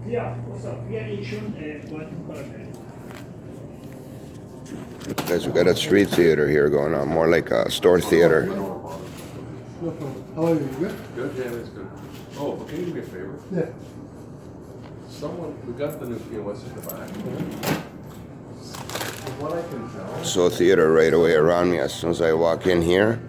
Yeah, what's up? Yeah, H1, Guys, we got a street theater here going on, more like a store theater. No problem. How are you? Good? Good, yeah, it's good. Oh, but can you do me a favor? Yeah. We got the new POS at the back. From what I can tell. So theater right away around me as soon as I walk in here.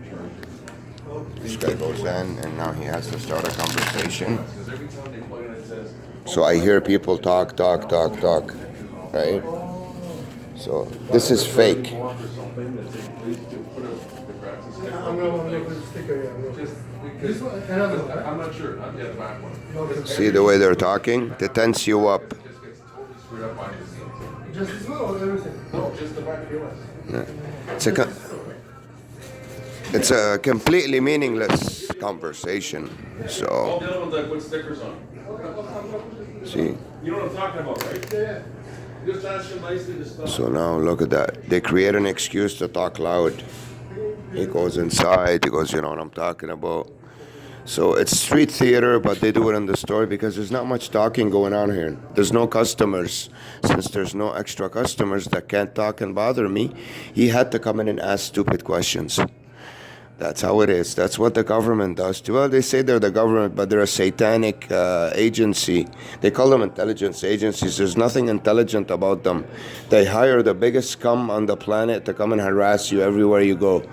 This guy goes in and now he has to start a conversation. Because every time they plug in it says. So I hear people talk, right? So this is fake. Or something that they please do put the cracks and stick I'm going to put a sticker, yeah. Just This because. one, another one, right? I'm not sure. Not yet, the back one. Okay. See the way they're talking? They tense you up. It just gets totally screwed up behind the scenes. Just this one or everything? No, just the back POS. It's a completely meaningless conversation. All So, the other ones I put stickers on. see. You know what I'm talking about, right? Yeah. Just ask him nicely to stop. So now look at that. They create an excuse to talk loud. He goes inside. He goes, you know what I'm talking about. So it's street theater, but they do it in the store because there's not much talking going on here. There's no customers. Since there's no extra customers that can't talk and bother me, he had to come in and ask stupid questions. That's how it is. That's what the government does. Well, they say they're the government, but they're a satanic agency. They call them intelligence agencies. There's nothing intelligent about them. They hire the biggest scum on the planet to come and harass you everywhere you go.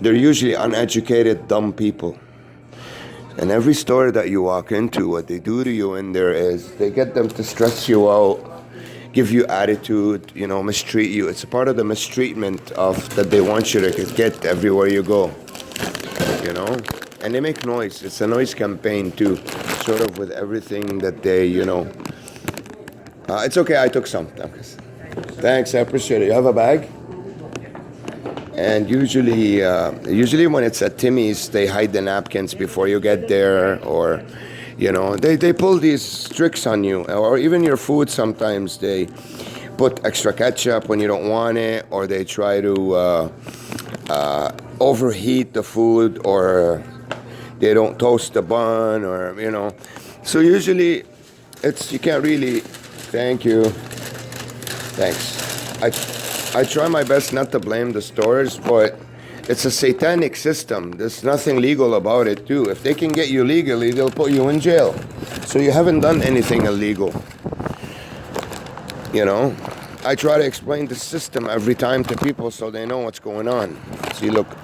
They're usually uneducated, dumb people. And every store that you walk into, what they do to you in there is they get them to stress you out, give you attitude, you know, mistreat you. It's a part of the mistreatment of that they want you to get everywhere you go, you know. And they make noise. It's a noise campaign too, sort of with everything that they, you know. It's okay. I took some. Thanks. I appreciate it. You have a bag? And usually when it's at Timmy's, they hide the napkins before you get there, or, you know, they pull these tricks on you, or even your food sometimes. They put extra ketchup when you don't want it, or they try to overheat the food, or they don't toast the bun, or, you know. So usually you can't really, thank you, thanks. I try my best not to blame the stores, but it's a satanic system. There's nothing legal about it, too. If they can get you legally, they'll put you in jail. So you haven't done anything illegal. You know? I try to explain the system every time to people so they know what's going on. See, look,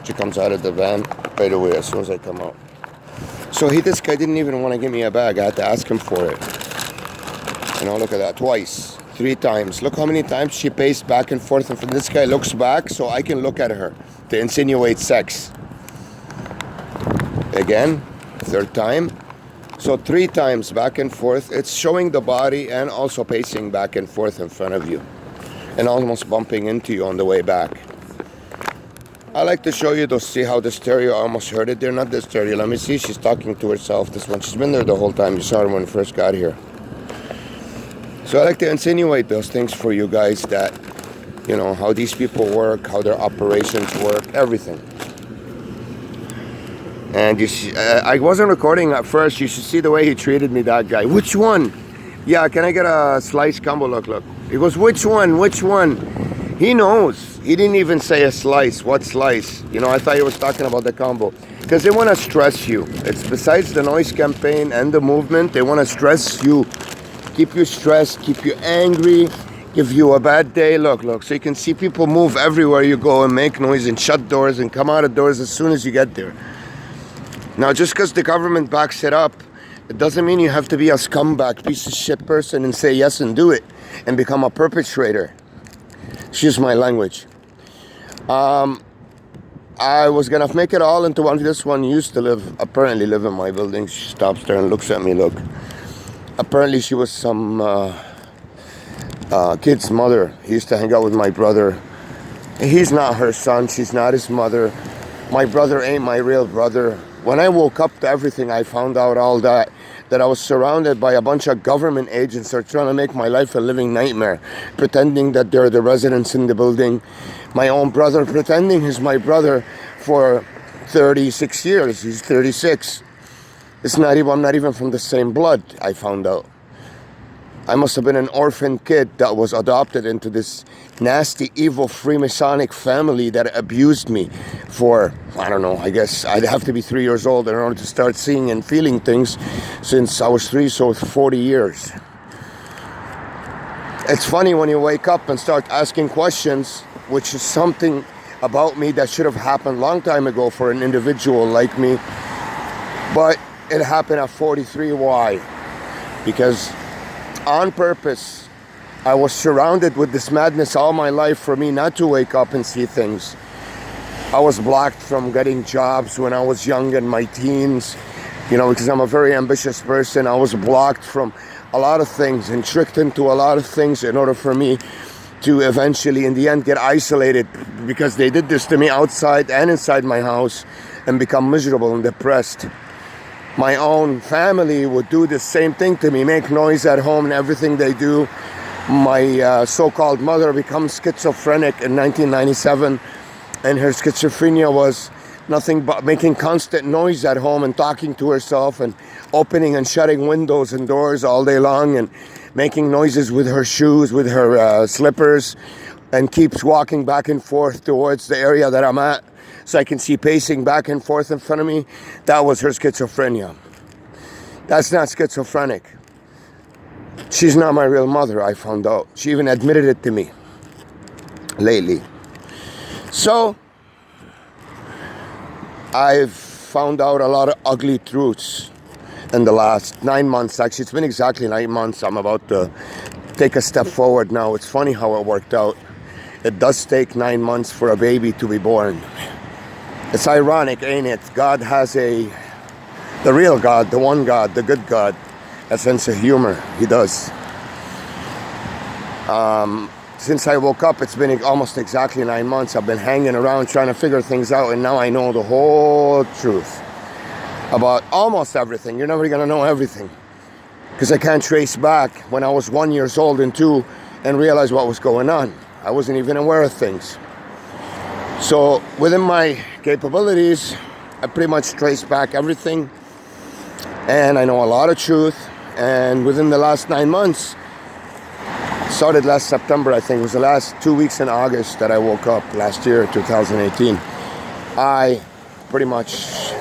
she comes out of the van right away as soon as I come out. So this guy didn't even want to give me a bag. I had to ask him for it. You know, look at that, twice. 3 times. Look how many times she paced back and forth, and this guy looks back so I can look at her to insinuate sex. Again, 3rd time. So 3 times back and forth. It's showing the body and also pacing back and forth in front of you and almost bumping into you on the way back. I like to show you to see how the stereo, I almost heard it there, not the stereo. Let me see, she's talking to herself, this one. She's been there the whole time. You saw her when we first got here. So I like to insinuate those things for you guys, that, you know, how these people work, how their operations work, everything. And you see, I wasn't recording at first. You should see the way he treated me, that guy. Which one? Yeah, can I get a slice combo? Look. He goes, which one? He knows. He didn't even say a slice. What slice? You know, I thought he was talking about the combo. Because they want to stress you. It's besides the noise campaign and the movement, they want to stress you. Keep you stressed, keep you angry, give you a bad day. Look. So you can see people move everywhere you go and make noise and shut doors and come out of doors as soon as you get there. Now, just because the government backs it up, it doesn't mean you have to be a scumbag, piece of shit person and say yes and do it and become a perpetrator. Excuse my language. I was going to make it all into one. This one used to apparently live in my building. She stops there and looks at me, look. Apparently she was some kid's mother. He used to hang out with my brother. He's not her son. She's not his mother. My brother ain't my real brother. When I woke up to everything, I found out all that I was surrounded by a bunch of government agents that are trying to make my life a living nightmare, pretending that they're the residents in the building. My own brother pretending he's my brother for 36 years. He's 36. I'm not even from the same blood, I found out. I must have been an orphan kid that was adopted into this nasty, evil Freemasonic family that abused me for, I don't know, I guess I'd have to be 3 years old in order to start seeing and feeling things since I was 3, so 40 years. It's funny when you wake up and start asking questions, which is something about me that should have happened a long time ago for an individual like me. But it happened at 43. Why? Because on purpose, I was surrounded with this madness all my life for me not to wake up and see things. I was blocked from getting jobs when I was young in my teens, because I'm a very ambitious person. I was blocked from a lot of things and tricked into a lot of things in order for me to eventually, in the end, get isolated, because they did this to me outside and inside my house and become miserable and depressed. My own family would do the same thing to me, make noise at home and everything they do. My so-called mother becomes schizophrenic in 1997, and her schizophrenia was nothing but making constant noise at home and talking to herself and opening and shutting windows and doors all day long and making noises with her shoes, with her slippers, and keeps walking back and forth towards the area that I'm at, so I can see pacing back and forth in front of me. That was her schizophrenia. That's not schizophrenic. She's not my real mother, I found out. She even admitted it to me lately. So, I've found out a lot of ugly truths in the last 9 months. Actually, it's been exactly 9 months. I'm about to take a step forward now. It's funny how it worked out. It does take 9 months for a baby to be born. It's ironic, ain't it? God has the real God, the one God, the good God, a sense of humor. He does. Since I woke up, it's been almost exactly 9 months. I've been hanging around trying to figure things out, and now I know the whole truth about almost everything. You're never gonna know everything, because I can't trace back when I was 1 year old and 2 and realize what was going on. I wasn't even aware of things. So within my capabilities, I pretty much trace back everything, and I know a lot of truth. And within the last 9 months, started last September, I think it was the last 2 weeks in August that I woke up last year, 2018. I pretty much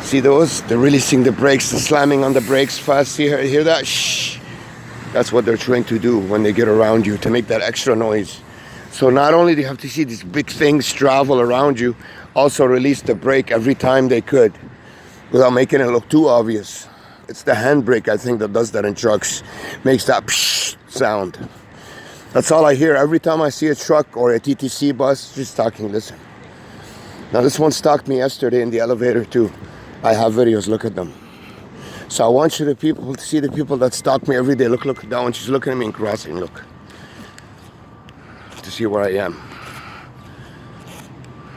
see those? They're releasing the brakes, the slamming on the brakes fast. Hear that? Shh. That's what they're trying to do when they get around you, to make that extra noise. So not only do you have to see these big things travel around you, also release the brake every time they could without making it look too obvious. It's the handbrake, I think, that does that in trucks. Makes that psh sound. That's all I hear every time I see a truck or a TTC bus. Just talking, listen. Now this one stalked me yesterday in the elevator too. I have videos, look at them. So I want you to see the people that stalk me every day. Look down. She's looking at me and crossing, look. To see where I am.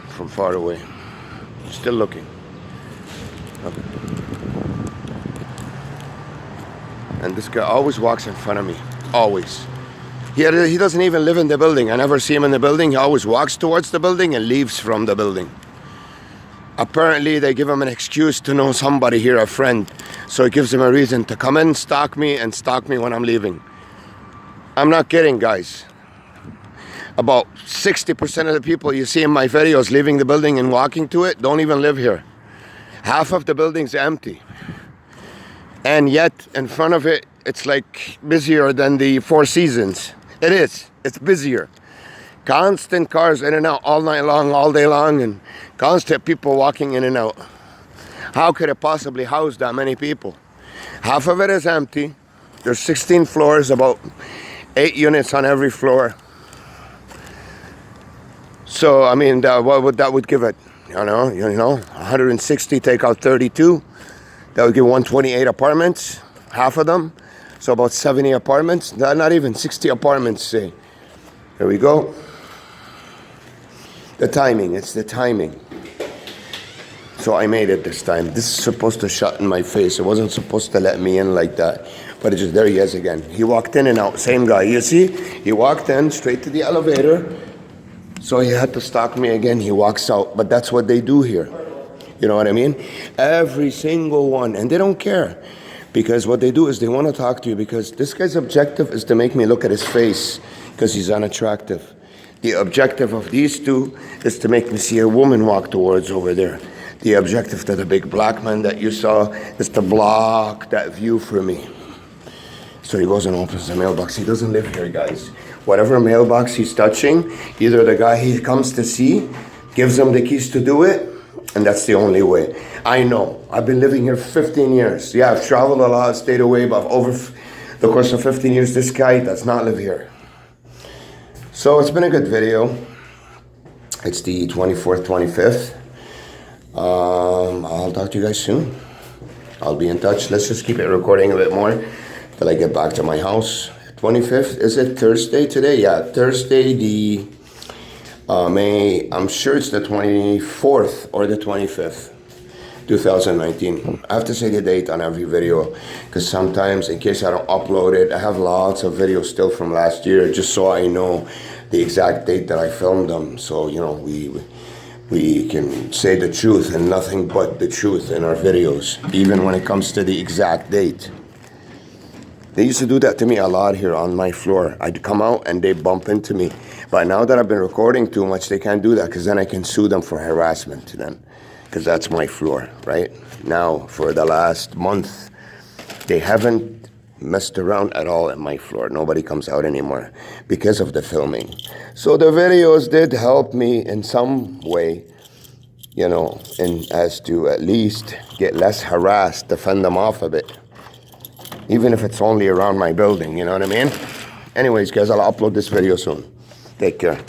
From far away. Still looking. Okay. And this guy always walks in front of me. Always. He doesn't even live in the building. I never see him in the building. He always walks towards the building and leaves from the building. Apparently, they give him an excuse to know somebody here, a friend. So it gives him a reason to come in, stalk me when I'm leaving. I'm not kidding, guys. About 60% of the people you see in my videos leaving the building and walking to it don't even live here. Half of the building's empty. And yet, in front of it, it's like busier than the Four Seasons. It is. It's busier. Constant cars in and out all night long, all day long, and constant people walking in and out. How could it possibly house that many people? Half of it is empty. There's 16 floors, about 8 units on every floor. So, I mean, what that would give it? You know, 160, take out 32. That would give 128 apartments, half of them. So about 70 apartments. Not even 60 apartments, say. Here we go. The timing, it's the timing. So I made it this time. This is supposed to shut in my face. It wasn't supposed to let me in like that. But it's just, there he is again. He walked in and out, same guy. You see, he walked in straight to the elevator. So he had to stalk me again. He walks out. But that's what they do here. You know what I mean? Every single one. And they don't care. Because what they do is they want to talk to you because this guy's objective is to make me look at his face because he's unattractive. The objective of these two is to make me see a woman walk towards over there. The objective to the big black man that you saw is to block that view for me. So he goes and opens the mailbox. He doesn't live here, guys. Whatever mailbox he's touching, either the guy he comes to see gives him the keys to do it, and that's the only way. I know. I've been living here 15 years. Yeah, I've traveled a lot, stayed away, but over the course of 15 years, this guy does not live here. So it's been a good video. It's the 24th, 25th. I'll talk to you guys soon. I'll be in touch. Let's just keep it recording a bit more till I get back to my house. 25th, is it Thursday today? Yeah, Thursday the May, I'm sure it's the 24th or the 25th, 2019. I have to say the date on every video because sometimes, in case I don't upload it, I have lots of videos still from last year just so I know the exact date that I filmed them. So, you know, we can say the truth and nothing but the truth in our videos, even when it comes to the exact date. They used to do that to me a lot here on my floor. I'd come out and they bump into me. But now that I've been recording too much, they can't do that because then I can sue them for harassment then. Because that's my floor, right? Now, for the last month, they haven't messed around at all at my floor. Nobody comes out anymore because of the filming. So the videos did help me in some way, you know, and as to at least get less harassed, defend them off a bit. Even if it's only around my building, you know what I mean? Anyways, guys, I'll upload this video soon. Take care.